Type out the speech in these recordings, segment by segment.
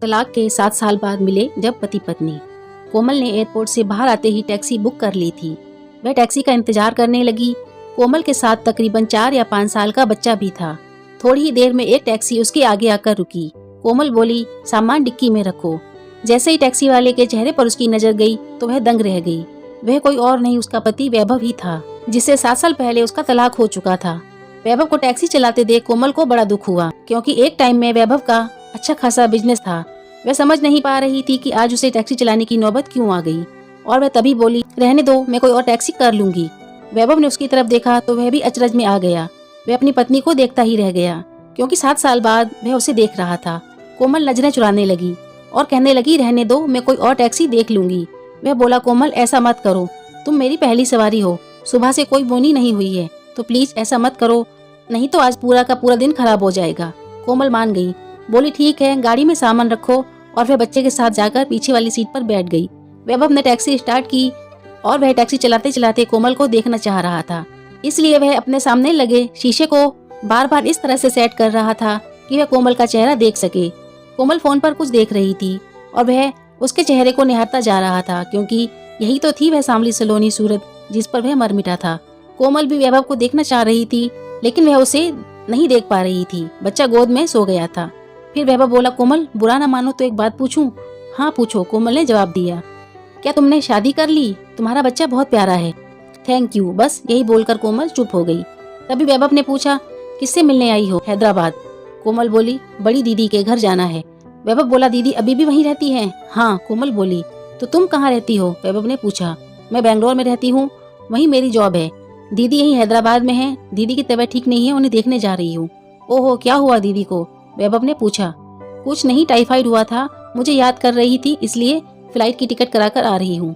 तलाक के 7 साल बाद मिले जब पति पत्नी। कोमल ने एयरपोर्ट से बाहर आते ही टैक्सी बुक कर ली थी। वह टैक्सी का इंतजार करने लगी। कोमल के साथ तकरीबन 4 या 5 साल का बच्चा भी था। थोड़ी ही देर में एक टैक्सी उसके आगे आकर रुकी। कोमल बोली, सामान डिक्की में रखो। जैसे ही टैक्सी वाले के चेहरे पर उसकी नजर गई तो वह दंग रह गई। वह कोई और नहीं, उसका पति वैभव ही था, जिससे 7 साल पहले उसका तलाक हो चुका था। वैभव को टैक्सी चलाते देख कोमल को बड़ा दुख हुआ, क्योंकि एक टाइम में वैभव का अच्छा खासा बिजनेस था। वह समझ नहीं पा रही थी कि आज उसे टैक्सी चलाने की नौबत क्यों आ गई, और वह तभी बोली, रहने दो, मैं कोई और टैक्सी कर लूंगी। वैभव ने उसकी तरफ देखा तो वह भी अचरज में आ गया। वह अपनी पत्नी को देखता ही रह गया, क्योंकि 7 साल बाद वह उसे देख रहा था। कोमल नजरें चुराने लगी और कहने लगी, रहने दो, मैं कोई और टैक्सी देख लूंगी। वह बोला, कोमल ऐसा मत करो, तुम मेरी पहली सवारी हो, सुबह से कोई बोनी नहीं हुई है, तो प्लीज ऐसा मत करो, नहीं तो आज पूरा का पूरा दिन खराब हो जाएगा। कोमल मान गई, बोली ठीक है, गाड़ी में सामान रखो, और वह बच्चे के साथ जाकर पीछे वाली सीट पर बैठ गई। वैभव ने टैक्सी स्टार्ट की और वह टैक्सी चलाते चलाते कोमल को देखना चाह रहा था, इसलिए वह अपने सामने लगे शीशे को बार बार इस तरह से सेट कर रहा था कि वह कोमल का चेहरा देख सके। कोमल फोन पर कुछ देख रही थी और वह उसके चेहरे को निहारता जा रहा था, क्योंकि यही तो थी वह सांवली सलोनी सूरत जिस पर वह मर मिटा था। कोमल भी वैभव को देखना चाह रही थी, लेकिन वह उसे नहीं देख पा रही थी, बच्चा गोद में सो गया था। फिर वैभव बोला, कोमल बुरा ना मानो तो एक बात पूछूं? हाँ पूछो, कोमल ने जवाब दिया। क्या तुमने शादी कर ली? तुम्हारा बच्चा बहुत प्यारा है। थैंक यू, बस यही बोलकर कोमल चुप हो गई। तभी वैभव ने पूछा, किससे मिलने आई हो? हैदराबाद। कोमल बोली, बड़ी दीदी के घर जाना है। वैभव बोला, दीदी अभी भी वहीं रहती है? हाँ। कोमल बोली, तो तुम कहाँ रहती हो? वैभव ने पूछा। मैं बेंगलोर में रहती हूँ, वहीं मेरी जॉब है। दीदी यहीं हैदराबाद में है, दीदी की तबीयत ठीक नहीं है, उन्हें देखने जा रही हूँ। ओहो, क्या हुआ दीदी को? वैभव ने पूछा। कुछ नहीं, टाइफाइड हुआ था, मुझे याद कर रही थी, इसलिए फ्लाइट की टिकट कराकर आ रही हूँ।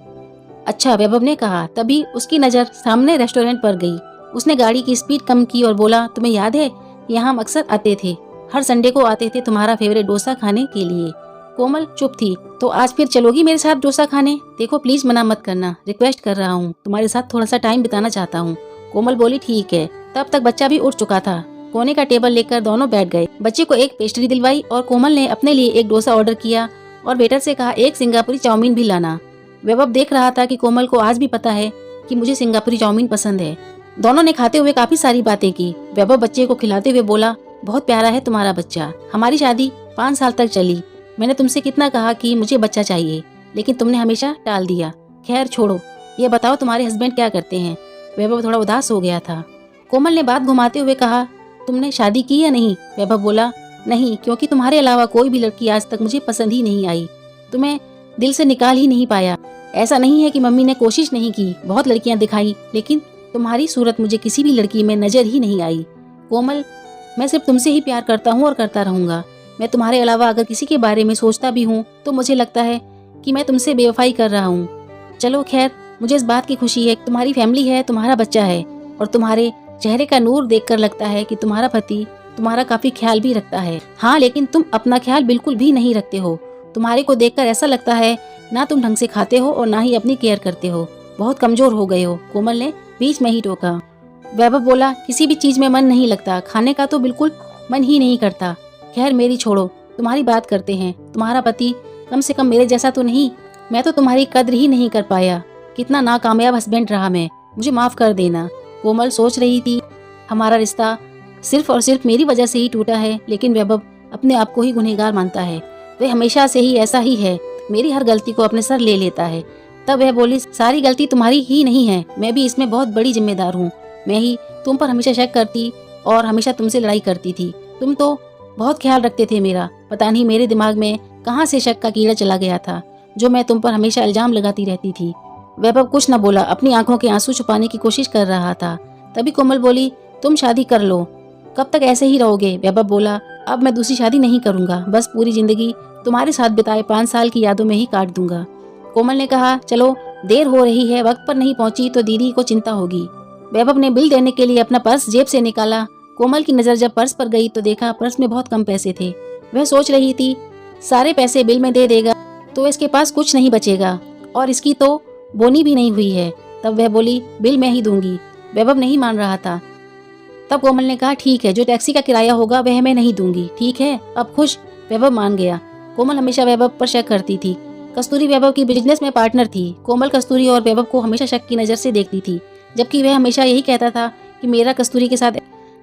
अच्छा, वैभव ने कहा। तभी उसकी नज़र सामने रेस्टोरेंट पर गई। उसने गाड़ी की स्पीड कम की और बोला, तुम्हें याद है, यहाँ हम अक्सर आते थे, हर संडे को आते थे तुम्हारा फेवरेट डोसा खाने के लिए। कोमल चुप थी। तो आज फिर चलोगी मेरे साथ डोसा खाने? देखो प्लीज मना मत करना, रिक्वेस्ट कर रहा हूँ, तुम्हारे साथ थोड़ा सा टाइम बिताना चाहता हूँ। कोमल बोली, ठीक है। तब तक बच्चा भी उठ चुका था। कोने का टेबल लेकर दोनों बैठ गए। बच्चे को एक पेस्ट्री दिलवाई और कोमल ने अपने लिए एक डोसा ऑर्डर किया और वेटर से कहा, एक सिंगापुरी चाउमीन भी लाना। वैभव देख रहा था कि कोमल को आज भी पता है कि मुझे सिंगापुरी चाउमीन पसंद है। दोनों ने खाते हुए काफी सारी बातें की। वैभव बच्चे को खिलाते हुए बोला, बहुत प्यारा है तुम्हारा बच्चा। हमारी शादी 5 साल तक चली। मैंने तुमसे कितना कहा कि मुझे बच्चा चाहिए, लेकिन तुमने हमेशा टाल दिया। खैर छोड़ो, ये बताओ तुम्हारे हस्बैंड क्या करते हैं? वैभव थोड़ा उदास हो गया था। कोमल ने बात घुमाते हुए कहा, तुमने शादी की या नहीं? वैभव बोला, नहीं, क्योंकि तुम्हारे अलावा कोई भी लड़की आज तक मुझे पसंद ही नहीं आई। तुम्हें दिल से निकाल ही नहीं पाया। ऐसा नहीं है कि मम्मी ने कोशिश नहीं की, बहुत लड़कियां दिखाई, लेकिन तुम्हारी सूरत मुझे किसी भी लड़की में नजर ही नहीं आई। कोमल, मैं सिर्फ तुमसे ही प्यार करता हूँ और करता रहूंगा। मैं तुम्हारे अलावा अगर किसी के बारे में सोचता भी हूँ तो मुझे लगता है कि मैं तुमसे बेवफाई कर रहा हूँ। चलो खैर, मुझे इस बात की खुशी है कि तुम्हारी फैमिली है, तुम्हारा बच्चा है, और तुम्हारे चेहरे का नूर देखकर लगता है कि तुम्हारा पति तुम्हारा काफी ख्याल भी रखता है। हाँ, लेकिन तुम अपना ख्याल बिल्कुल भी नहीं रखते हो। तुम्हारे को देखकर ऐसा लगता है ना तुम ढंग से खाते हो और ना ही अपनी केयर करते हो। बहुत कमजोर हो गए हो। कोमल ने बीच में ही टोका। वैभव बोला, किसी भी चीज में मन नहीं लगता, खाने का तो बिल्कुल मन ही नहीं करता। खैर मेरी छोड़ो, तुम्हारी बात करते हैं। तुम्हारा पति कम से कम मेरे जैसा तो नहीं। मैं तो तुम्हारी कद्र ही नहीं कर पाया। कितना नाकामयाब हस्बैंड रहा मैं, मुझे माफ कर देना। कोमल सोच रही थी, हमारा रिश्ता सिर्फ और सिर्फ मेरी वजह से ही टूटा है, लेकिन वैभव अपने आप को ही गुनहगार मानता है। वह हमेशा से ही ऐसा ही है, मेरी हर गलती को अपने सर ले लेता है। तब वह बोली, सारी गलती तुम्हारी ही नहीं है, मैं भी इसमें बहुत बड़ी जिम्मेदार हूँ। मैं ही तुम पर हमेशा शक करती और हमेशा तुमसे लड़ाई करती थी। तुम तो बहुत ख्याल रखते थे मेरा। पता नहीं मेरे दिमाग में कहाँ से शक का कीड़ा चला गया था, जो मैं तुम पर हमेशा इल्जाम लगाती रहती थी। वैभव कुछ न बोला, अपनी आंखों के आंसू छुपाने की कोशिश कर रहा था। तभी कोमल बोली, तुम शादी कर लो। कब तक ऐसे ही रहोगे? वैभव बोला, अब मैं दूसरी शादी नहीं करूंगा, बस पूरी जिंदगी तुम्हारे साथ बिताए 5 साल की यादों में ही काट दूंगा। कोमल ने कहा, चलो देर हो रही है, वक्त पर नहीं पहुंची तो दीदी को चिंता होगी। वैभव ने बिल देने के लिए अपना पर्स जेब से निकाला। कोमल की नजर जब पर्स पर गई तो देखा पर्स में बहुत कम पैसे थे। वह सोच रही थी, सारे पैसे बिल में दे देगा तो इसके पास कुछ नहीं बचेगा, और इसकी तो बोनी भी नहीं हुई है। तब वह बोली, बिल मैं ही दूंगी। वैभव नहीं मान रहा था। तब कोमल ने कहा, ठीक है, जो टैक्सी का किराया होगा वह मैं नहीं दूंगी, ठीक है? अब खुश? वैभव मान गया। कोमल हमेशा वैभव पर शक करती थी। कस्तूरी वैभव की बिजनेस में पार्टनर थी। कोमल कस्तूरी और वैभव को हमेशा शक की नज़र से देखती थी, जबकि वह हमेशा यही कहता था कि मेरा कस्तूरी के साथ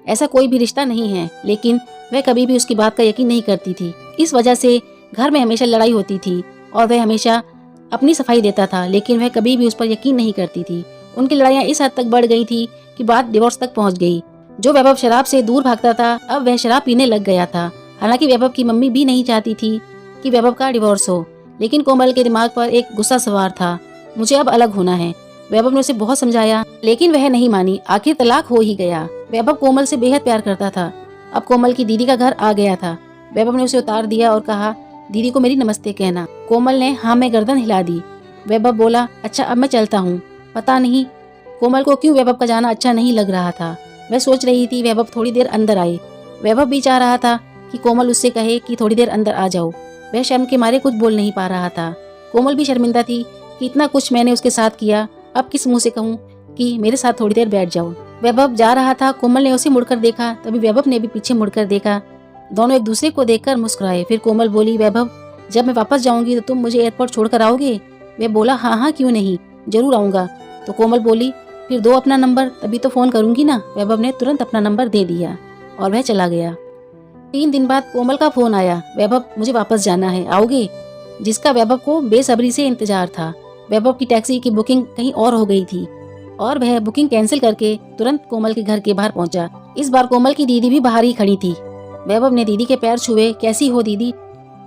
ऐसा कोई भी रिश्ता नहीं है, लेकिन वह कभी भी उसकी बात का यकीन नहीं करती थी। इस वजह से घर में हमेशा लड़ाई होती थी और वह हमेशा अपनी सफाई देता था, लेकिन वह कभी भी उस पर यकीन नहीं करती थी। उनकी लड़ाइयाँ इस हद तक बढ़ गई थी कि बात डिवोर्स तक पहुंच गई। जो वैभव शराब से दूर भागता था, अब वह शराब पीने लग गया था। हालांकि वैभव की मम्मी भी नहीं चाहती थी कि वैभव का डिवोर्स हो, लेकिन कोमल के दिमाग पर एक गुस्सा सवार था, मुझे अब अलग होना है। वैभव ने उसे बहुत समझाया, लेकिन वह नहीं मानी। आखिर तलाक हो ही गया। वैभव कोमल से बेहद प्यार करता था। अब कोमल की दीदी का घर आ गया था। वैभव ने उसे उतार दिया और कहा, दीदी को मेरी नमस्ते कहना। कोमल ने हाँ में गर्दन हिला दी। वैभव बोला, अच्छा अब मैं चलता हूँ। पता नहीं कोमल को क्यों वैभव का जाना अच्छा नहीं लग रहा था। वह सोच रही थी वैभव थोड़ी देर अंदर आए। वैभव भी चाह रहा था कि कोमल उससे कहे कि थोड़ी देर अंदर आ जाओ। वह शर्म के मारे कुछ बोल नहीं पा रहा था। कोमल भी शर्मिंदा थी कि इतना कुछ मैंने उसके साथ किया, अब किस मुंह से कहूँ कि मेरे साथ थोड़ी देर बैठ जाओ। वैभव जा रहा था। कोमल ने उसे मुड़कर देखा, तभी वैभव ने भी पीछे मुड़कर देखा। दोनों एक दूसरे को देखकर मुस्कुराए। फिर कोमल बोली, वैभव जब मैं वापस जाऊंगी तो तुम मुझे एयरपोर्ट छोड़कर आओगे? वह बोला, हाँ हाँ क्यों नहीं, जरूर आऊंगा। तो कोमल बोली, फिर दो अपना नंबर, तभी तो फोन करूंगी ना। वैभव ने तुरंत अपना नंबर दे दिया और वह चला गया। 3 दिन बाद कोमल का फोन आया, वैभव मुझे वापस जाना है, आओगे? जिसका वैभव को बेसब्री से इंतजार था। वैभव की टैक्सी की बुकिंग कहीं और हो गई थी और वह बुकिंग कैंसिल करके तुरंत कोमल के घर के बाहर पहुंचा। इस बार कोमल की दीदी भी बाहर ही खड़ी थी। वैभव ने दीदी के पैर छुए। कैसी हो दीदी?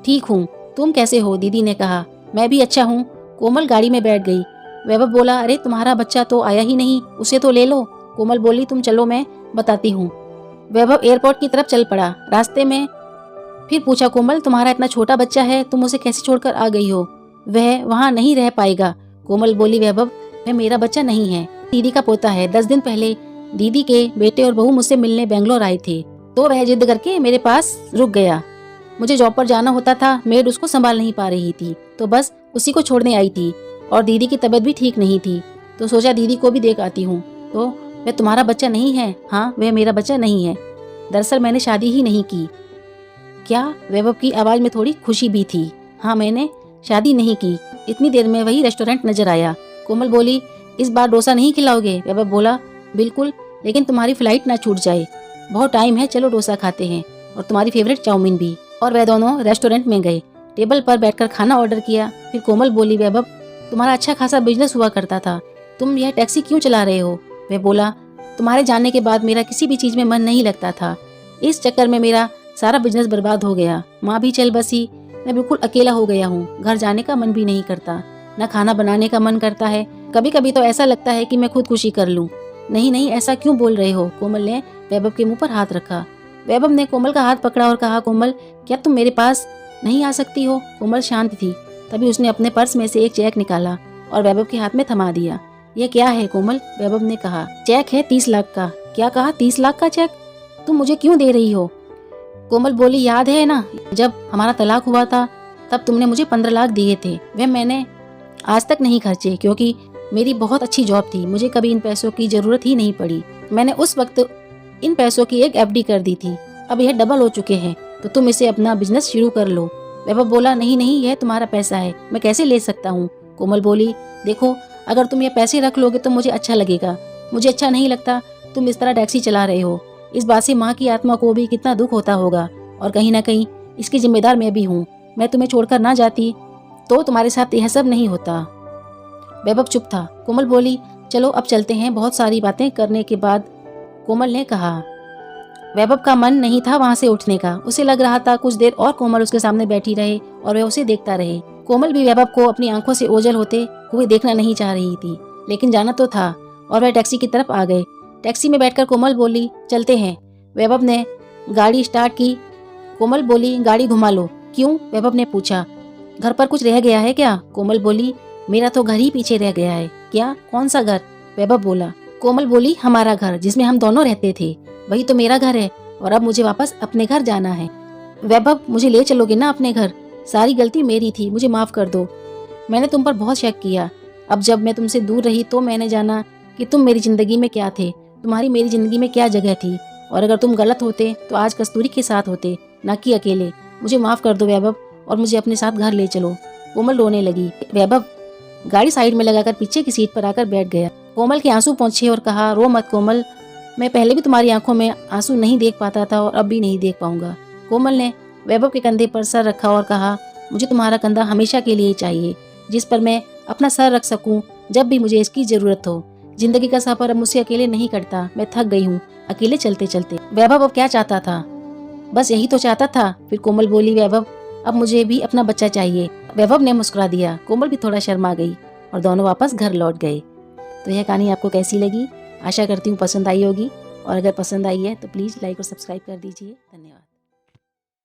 ठीक हूँ, तुम कैसे हो? दीदी ने कहा। मैं भी अच्छा हूँ। कोमल गाड़ी में बैठ गई। वैभव बोला, अरे तुम्हारा बच्चा तो आया ही नहीं, उसे तो ले लो। कोमल बोली, तुम चलो मैं बताती हूँ। वैभव एयरपोर्ट की तरफ चल पड़ा। रास्ते में फिर पूछा, कोमल तुम्हारा इतना छोटा बच्चा है, तुम उसे कैसे छोड़कर आ गई हो? वह वहाँ नहीं रह पाएगा। कोमल बोली, वैभव वह मेरा बच्चा नहीं है, दीदी का पोता है। 10 दिन पहले दीदी के बेटे और बहू मुझसे मिलने बेंगलोर आए थे, तो वह जिद करके मेरे पास रुक गया। मुझे जॉब पर जाना होता था, मेड उसको संभाल नहीं पा रही थी, तो बस उसी को छोड़ने आई थी। और दीदी की तबीयत भी ठीक नहीं थी, तो सोचा दीदी को भी देख आती हूँ। तो वह तुम्हारा बच्चा नहीं है? हाँ, वह मेरा बच्चा नहीं है। दरअसल मैंने शादी ही नहीं की। क्या? वैभव की आवाज में थोड़ी खुशी भी थी। हाँ, मैंने शादी नहीं की। इतनी देर में वही रेस्टोरेंट नजर आया। कोमल बोली, इस बार डोसा नहीं खिलाओगे? वैभव बोला, बिल्कुल, लेकिन तुम्हारी फ्लाइट ना छूट जाए। बहुत टाइम है, चलो डोसा खाते हैं, और तुम्हारी फेवरेट चाउमीन भी। और वह दोनों रेस्टोरेंट में गए। टेबल पर बैठकर खाना ऑर्डर किया। फिर कोमल बोली, वैभव तुम्हारा अच्छा खासा बिजनेस हुआ करता था, तुम यह टैक्सी क्यों चला रहे हो? वह बोला, तुम्हारे जाने के बाद मेरा किसी भी चीज में मन नहीं लगता था। इस चक्कर में मेरा सारा बिजनेस बर्बाद हो गया। माँ भी चल बसी, मैं बिल्कुल अकेला हो गया हूँ। घर जाने का मन भी नहीं करता, न खाना बनाने का मन करता है। कभी कभी तो ऐसा लगता है कि मैं खुदकुशी कर लूँ। नहीं नहीं, ऐसा क्यों बोल रहे हो? कोमल ने वैभव के मुंह पर हाथ रखा। वैभव ने कोमल का हाथ पकड़ा और कहा, कोमल क्या तुम मेरे पास नहीं आ सकती हो? कोमल शांत थी। तभी उसने अपने पर्स में से एक चेक निकाला और वैभव के हाथ में थमा दिया। यह क्या है कोमल? वैभव ने कहा। चेक है 30 लाख का। क्या कहा? 30 लाख का चेक? तुम मुझे क्यों दे रही हो? कोमल बोली, याद है ना, जब हमारा तलाक हुआ था तब तुमने मुझे 15 लाख दिए थे। वह मैंने आज तक नहीं खर्चे, क्योंकि मेरी बहुत अच्छी जॉब थी, मुझे कभी इन पैसों की जरूरत ही नहीं पड़ी। मैंने उस वक्त इन पैसों की एक एफडी कर दी थी, अब यह डबल हो चुके हैं, तो तुम इसे अपना बिजनेस शुरू कर लो। वैभव बोला, नहीं नहीं, यह तुम्हारा पैसा है, मैं कैसे ले सकता हूँ? कोमल बोली, देखो अगर तुम ये पैसे रख लोगे तो मुझे अच्छा लगेगा, मुझे अच्छा नहीं लगता तुम इस तरह टैक्सी चला रहे हो। इस बात से माँ की आत्मा को भी कितना दुख होता होगा, और कहीं ना कहीं इसकी जिम्मेदार मैं भी हूँ। मैं तुम्हें छोड़कर ना जाती तो तुम्हारे साथ यह सब नहीं होता। वैभव चुप था। कोमल बोली, चलो अब चलते हैं। बहुत सारी बातें करने के बाद कोमल ने कहा। वैभव का मन नहीं था वहां से उठने का। उसे लग रहा था कुछ देर और कोमल उसके सामने बैठी रहे और वह उसे देखता रहे। कोमल भी वैभव को अपनी आंखों से ओझल होते हुए देखना नहीं चाह रही थी, लेकिन जाना तो था, और वह टैक्सी की तरफ आ गए। टैक्सी में बैठकर कोमल बोली, चलते हैं। वैभव ने गाड़ी स्टार्ट की। कोमल बोली, गाड़ी घुमा लो। क्यों? वैभव ने पूछा। घर पर कुछ रह गया है क्या? कोमल बोली, मेरा तो घर ही पीछे रह गया है। क्या? कौन सा घर? वैभव बोला। कोमल बोली, हमारा घर जिसमें हम दोनों रहते थे, वही तो मेरा घर है, और अब मुझे वापस अपने घर जाना है। वैभव, मुझे ले चलोगे ना अपने घर? सारी गलती मेरी थी, मुझे माफ कर दो। मैंने तुम पर बहुत शक किया। अब जब मैं तुमसे दूर रही तो मैंने जाना कि तुम मेरी जिंदगी में क्या थे, तुम्हारी मेरी जिंदगी में क्या जगह थी, और अगर तुम गलत होते तो आज कस्तूरी के साथ होते, ना कि अकेले। मुझे माफ कर दो वैभव, और मुझे अपने साथ घर ले चलो। कोमल रोने लगी। वैभव गाड़ी साइड में लगाकर पीछे की सीट पर आकर बैठ गया। कोमल के आंसू पहुंचे और कहा, रो मत कोमल, मैं पहले भी तुम्हारी आंखों में आंसू नहीं देख पाता था और अब भी नहीं देख पाऊंगा। कोमल ने वैभव के कंधे पर सर रखा और कहा, मुझे तुम्हारा कंधा हमेशा के लिए चाहिए, जिस पर मैं अपना सर रख सकूं जब भी मुझे इसकी जरूरत हो। जिंदगी का सफर अब मुझसे अकेले नहीं कटता, मैं थक गई हूँ अकेले चलते चलते। वैभव अब क्या चाहता था? बस यही तो चाहता था। फिर कोमल बोली, वैभव अब मुझे भी अपना बच्चा चाहिए। वैभव ने मुस्कुरा दिया। कोमल भी थोड़ा शर्मा गई और दोनों वापस घर लौट गए। तो यह कहानी आपको कैसी लगी? आशा करती हूँ पसंद आई होगी, और अगर पसंद आई है तो प्लीज़ लाइक और सब्सक्राइब कर दीजिए। धन्यवाद।